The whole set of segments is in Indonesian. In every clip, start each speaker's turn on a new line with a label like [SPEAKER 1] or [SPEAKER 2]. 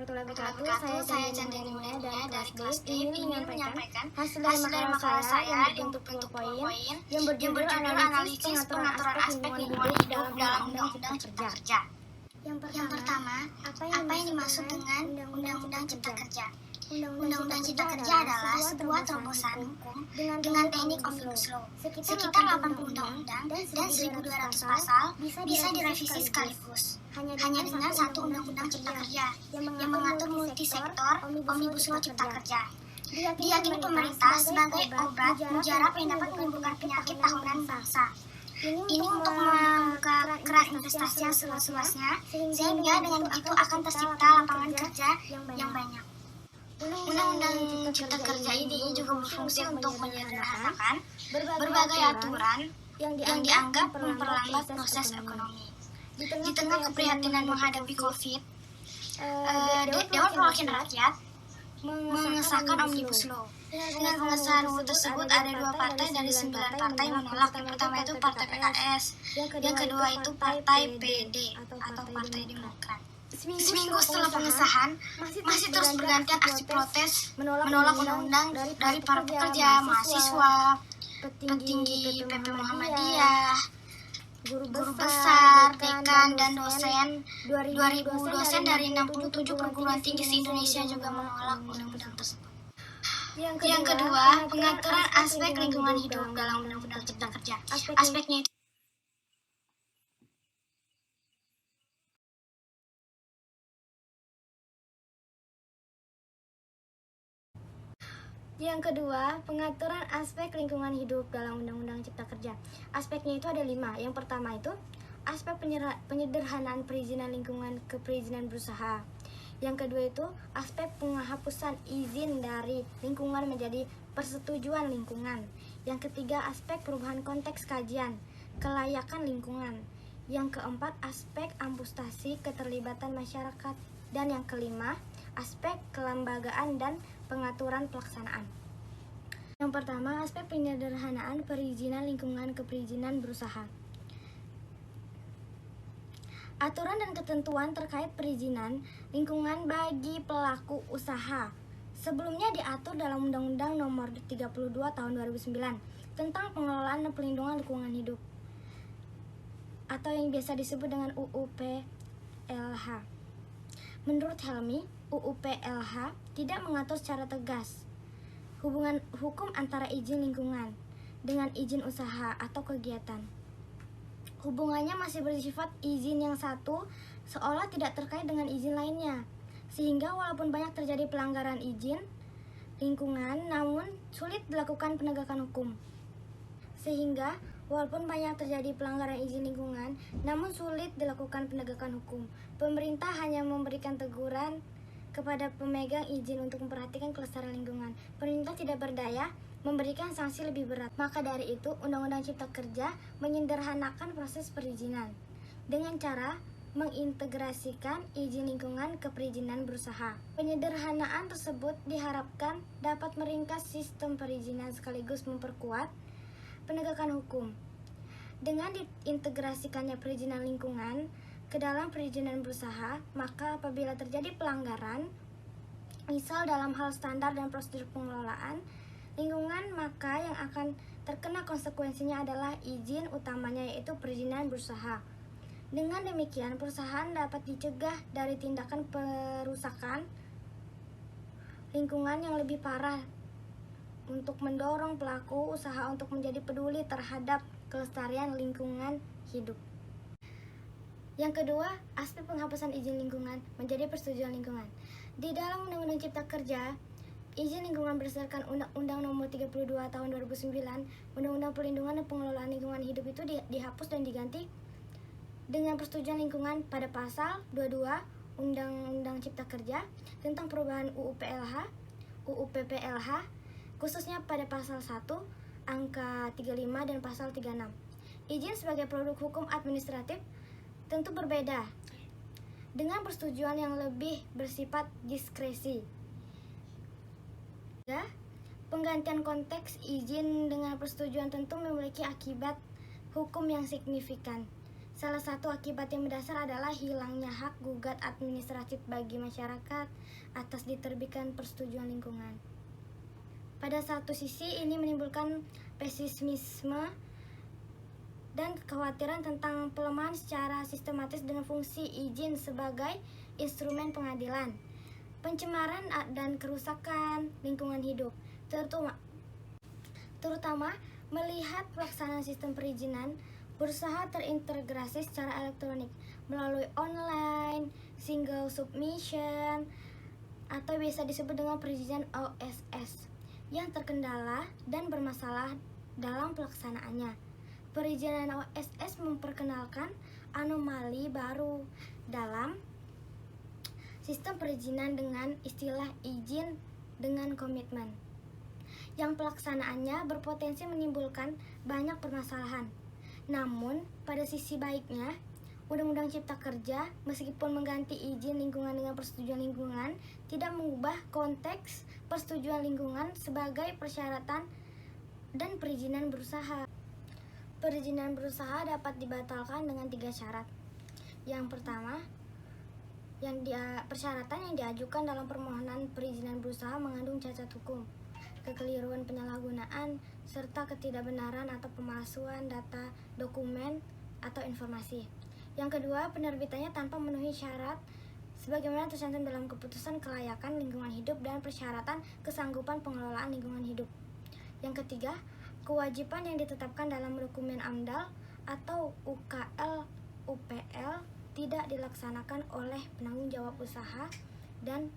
[SPEAKER 1] Warahmatullahi wabarakatuh. Saya Chandani Mulia dari kelas D ingin menyampaikan hasil dari makalah saya yang berbentuk poin yang berjudul analisis pengaturan aspek lingkungan hidup dalam Undang-Undang Cipta Kerja. Yang pertama, apa yang dimaksud dengan Undang-Undang Cipta Kerja? Undang-Undang Cipta Kerja adalah sebuah terobosan hukum dengan teknik omnibus law. Sekitar 80 undang-undang dan 1.200 pasal bisa direvisi sekaligus. Hanya dengan satu Undang-Undang Cipta Kerja yang mengatur multisektor omnibus law Cipta Kerja. Diyakini pemerintah sebagai obat mujarab yang dapat menyembuhkan penyakit tahunan bangsa. Ini untuk membuka keran investasi yang seluas-luasnya, sehingga dengan begitu akan tercipta lapangan kerja yang banyak. Undang-Undang Cipta Kerja ini juga berfungsi untuk menyederhanakan berbagai aturan yang dianggap memperlambat proses ekonomi. Di tengah keprihatinan menghadapi COVID, Dewan Perwakilan Rakyat mengesahkan Omnibus Law. Dengan pengesahan UU tersebut ada 2 partai dari 9 partai menolak. Yang pertama itu Partai PKS, yang kedua itu Partai PD atau Partai Demokrat. Seminggu setelah pengesahan, masih terus bergantian aksi protes menolak undang-undang dari para pekerja, mahasiswa, petinggi PP Muhammadiyah, guru besar, dekan, dan dosen. 2.000 dosen dari 67 perguruan tinggi se-Indonesia juga menolak undang-undang tersebut. Yang kedua, pengaturan aspek lingkungan hidup dalam Undang-Undang Cipta Kerja. Aspeknya itu
[SPEAKER 2] Yang kedua, pengaturan aspek lingkungan hidup dalam Undang-Undang Cipta Kerja. Aspeknya itu ada 5. Yang pertama itu aspek penyederhanaan perizinan lingkungan ke perizinan berusaha. Yang kedua itu aspek penghapusan izin dari lingkungan menjadi persetujuan lingkungan. Yang ketiga, aspek perubahan konteks kajian kelayakan lingkungan. Yang keempat, aspek amputasi keterlibatan masyarakat. Dan yang kelima, aspek kelembagaan dan pengaturan pelaksanaan. Yang pertama, aspek penyederhanaan perizinan lingkungan ke perizinan berusaha. Aturan dan ketentuan terkait perizinan lingkungan bagi pelaku usaha sebelumnya diatur dalam Undang-Undang Nomor 32 Tahun 2009 tentang pengelolaan dan pelindungan lingkungan hidup atau yang biasa disebut dengan UU PLH. Menurut Helmi, UU PLH tidak mengatur secara tegas hubungan hukum antara izin lingkungan dengan izin usaha atau kegiatan. Hubungannya masih bersifat izin yang satu seolah tidak terkait dengan izin lainnya, sehingga walaupun banyak terjadi pelanggaran izin lingkungan, namun sulit dilakukan penegakan hukum. Pemerintah hanya memberikan teguran kepada pemegang izin untuk memperhatikan kelestarian lingkungan. Pemerintah tidak berdaya memberikan sanksi lebih berat. Maka dari itu, Undang-Undang Cipta Kerja menyederhanakan proses perizinan dengan cara mengintegrasikan izin lingkungan ke perizinan berusaha. Penyederhanaan tersebut diharapkan dapat meringkas sistem perizinan sekaligus memperkuat penegakan hukum. Dengan diintegrasikannya perizinan lingkungan ke dalam perizinan berusaha, maka apabila terjadi pelanggaran, misal dalam hal standar dan prosedur pengelolaan lingkungan, maka yang akan terkena konsekuensinya adalah izin utamanya, yaitu perizinan berusaha. Dengan demikian, perusahaan dapat dicegah dari tindakan perusakan lingkungan yang lebih parah untuk mendorong pelaku usaha untuk menjadi peduli terhadap kelestarian lingkungan hidup. Yang kedua, aspek penghapusan izin lingkungan menjadi persetujuan lingkungan. Di dalam Undang-Undang Cipta Kerja, izin lingkungan berdasarkan Undang-Undang Nomor 32 Tahun 2009, Undang-Undang Perlindungan dan Pengelolaan Lingkungan Hidup itu dihapus dan diganti dengan persetujuan lingkungan pada pasal 22 Undang-Undang Cipta Kerja tentang perubahan UU PLH, UU PPLH, khususnya pada pasal 1 angka 35 dan pasal 36. Izin sebagai produk hukum administratif tentu berbeda dengan persetujuan yang lebih bersifat diskresi. Penggantian konteks izin dengan persetujuan tentu memiliki akibat hukum yang signifikan, Salah satu akibat yang mendasar adalah hilangnya hak gugat administratif bagi masyarakat atas diterbitkan persetujuan lingkungan. Pada satu sisi ini menimbulkan pesimisme dan kekhawatiran tentang pelemahan secara sistematis dengan fungsi izin sebagai instrumen pengadilan, pencemaran dan kerusakan lingkungan hidup, terutama melihat pelaksanaan sistem perizinan berusaha terintegrasi secara elektronik melalui online, single submission, atau biasa disebut dengan perizinan OSS yang terkendala dan bermasalah dalam pelaksanaannya. Perizinan OSS memperkenalkan anomali baru dalam sistem perizinan dengan istilah izin dengan komitmen, yang pelaksanaannya berpotensi menimbulkan banyak permasalahan. Namun, pada sisi baiknya, Undang-Undang Cipta Kerja meskipun mengganti izin lingkungan dengan persetujuan lingkungan, tidak mengubah konteks persetujuan lingkungan sebagai persyaratan dan perizinan berusaha. Perizinan berusaha dapat dibatalkan dengan 3 syarat. Yang pertama, persyaratan yang diajukan dalam permohonan perizinan berusaha mengandung cacat hukum, kekeliruan penyalahgunaan, serta ketidakbenaran atau pemalsuan data, dokumen, atau informasi. Yang kedua, penerbitannya tanpa memenuhi syarat sebagaimana tercantum dalam keputusan kelayakan lingkungan hidup dan persyaratan kesanggupan pengelolaan lingkungan hidup. Yang ketiga, kewajiban yang ditetapkan dalam dokumen AMDAL atau UKL UPL tidak dilaksanakan oleh penanggung jawab usaha dan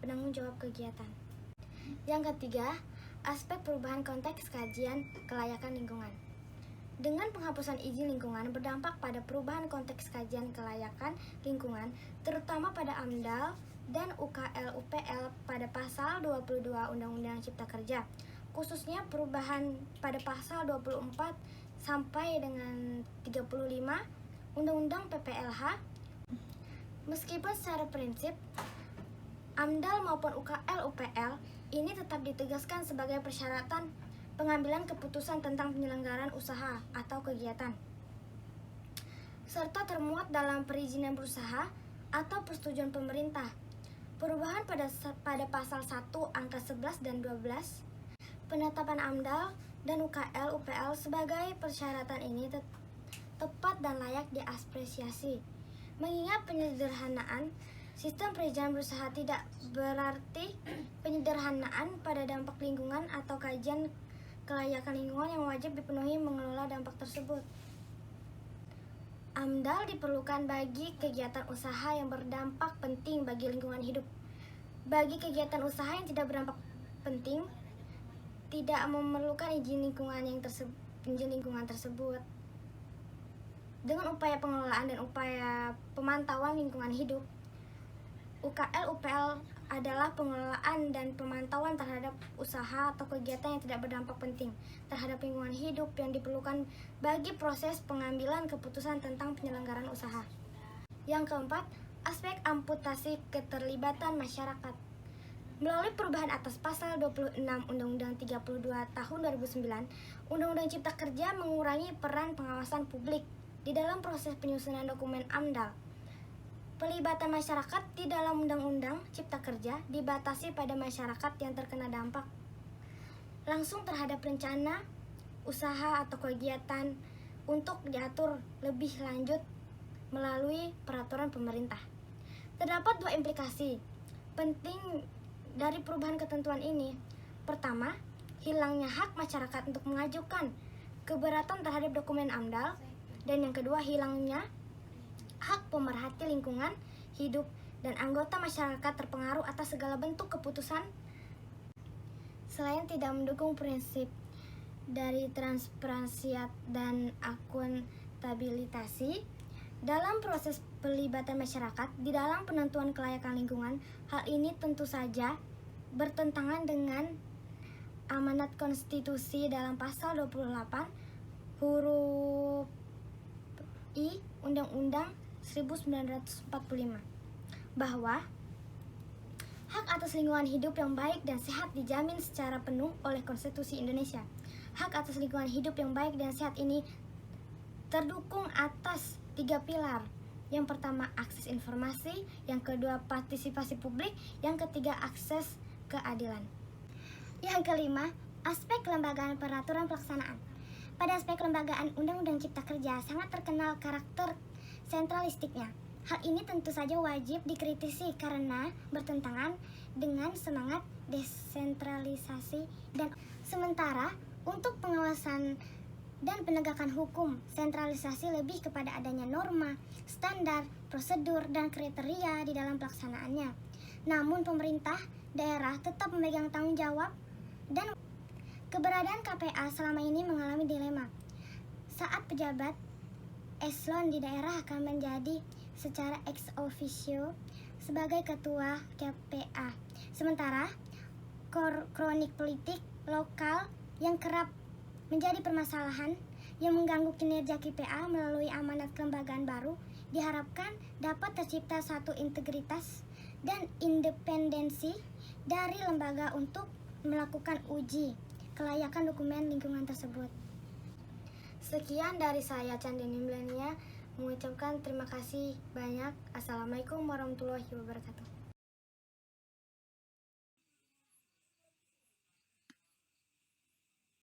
[SPEAKER 2] penanggung jawab kegiatan. Yang ketiga, aspek perubahan konteks kajian kelayakan lingkungan. Dengan penghapusan izin lingkungan berdampak pada perubahan konteks kajian kelayakan lingkungan, terutama pada AMDAL dan UKL UPL pada pasal 22 Undang-Undang Cipta Kerja, khususnya perubahan pada pasal 24 sampai dengan 35 Undang-Undang PPLH. Meskipun secara prinsip AMDAL maupun UKL UPL ini tetap ditegaskan sebagai persyaratan pengambilan keputusan tentang penyelenggaraan usaha atau kegiatan, serta termuat dalam perizinan berusaha atau persetujuan pemerintah. Perubahan pada pasal 1 angka 11 dan 12, penetapan AMDAL dan UKL UPL sebagai persyaratan ini tepat dan layak diapresiasi. Mengingat penyederhanaan sistem perizinan berusaha tidak berarti penyederhanaan pada dampak lingkungan atau kajian kelayakan lingkungan yang wajib dipenuhi mengelola dampak tersebut. AMDAL diperlukan bagi kegiatan usaha yang berdampak penting bagi lingkungan hidup. Bagi kegiatan usaha yang tidak berdampak penting, tidak memerlukan izin lingkungan tersebut. Dengan upaya pengelolaan dan upaya pemantauan lingkungan hidup, UKL UPL adalah pengelolaan dan pemantauan terhadap usaha atau kegiatan yang tidak berdampak penting terhadap lingkungan hidup yang diperlukan bagi proses pengambilan keputusan tentang penyelenggaraan usaha. Yang keempat, aspek amputasi keterlibatan masyarakat. Melalui perubahan atas pasal 26 Undang-Undang 32 tahun 2009, Undang-Undang Cipta Kerja mengurangi peran pengawasan publik di dalam proses penyusunan dokumen AMDAL. Pelibatan masyarakat di dalam Undang-Undang Cipta Kerja dibatasi pada masyarakat yang terkena dampak langsung terhadap rencana, usaha atau kegiatan untuk diatur lebih lanjut melalui peraturan pemerintah. Terdapat 2 implikasi penting dari perubahan ketentuan ini. Pertama, hilangnya hak masyarakat untuk mengajukan keberatan terhadap dokumen AMDAL, dan yang kedua, hilangnya hak pemerhati lingkungan hidup dan anggota masyarakat terpengaruh atas segala bentuk keputusan. Selain tidak mendukung prinsip dari transparansi dan akuntabilitasi dalam proses pelibatan masyarakat di dalam penentuan kelayakan lingkungan, hal ini tentu saja bertentangan dengan amanat konstitusi dalam pasal 28 huruf I Undang-Undang 1945 bahwa hak atas lingkungan hidup yang baik dan sehat dijamin secara penuh oleh Konstitusi Indonesia. Hak atas lingkungan hidup yang baik dan sehat ini terdukung atas 3 pilar. Yang pertama akses informasi, yang kedua partisipasi publik, yang ketiga akses keadilan. Yang kelima, aspek kelembagaan peraturan pelaksanaan. Pada aspek kelembagaan Undang-Undang Cipta Kerja sangat terkenal karakter sentralistiknya. Hal ini tentu saja wajib dikritisi karena bertentangan dengan semangat desentralisasi dan sementara untuk pengawasan dan penegakan hukum, sentralisasi lebih kepada adanya norma, standar, prosedur, dan kriteria di dalam pelaksanaannya. Namun pemerintah daerah tetap memegang tanggung jawab dan keberadaan KPA selama ini mengalami dilema. Saat pejabat eselon di daerah akan menjadi secara ex officio sebagai ketua KPA. Sementara kronik politik lokal yang kerap menjadi permasalahan yang mengganggu kinerja KPA melalui amanat kelembagaan baru diharapkan dapat tercipta satu integritas dan independensi dari lembaga untuk melakukan uji kelayakan dokumen lingkungan tersebut. Sekian dari saya Chandini Milenia mengucapkan terima kasih banyak. Assalamualaikum warahmatullahi wabarakatuh.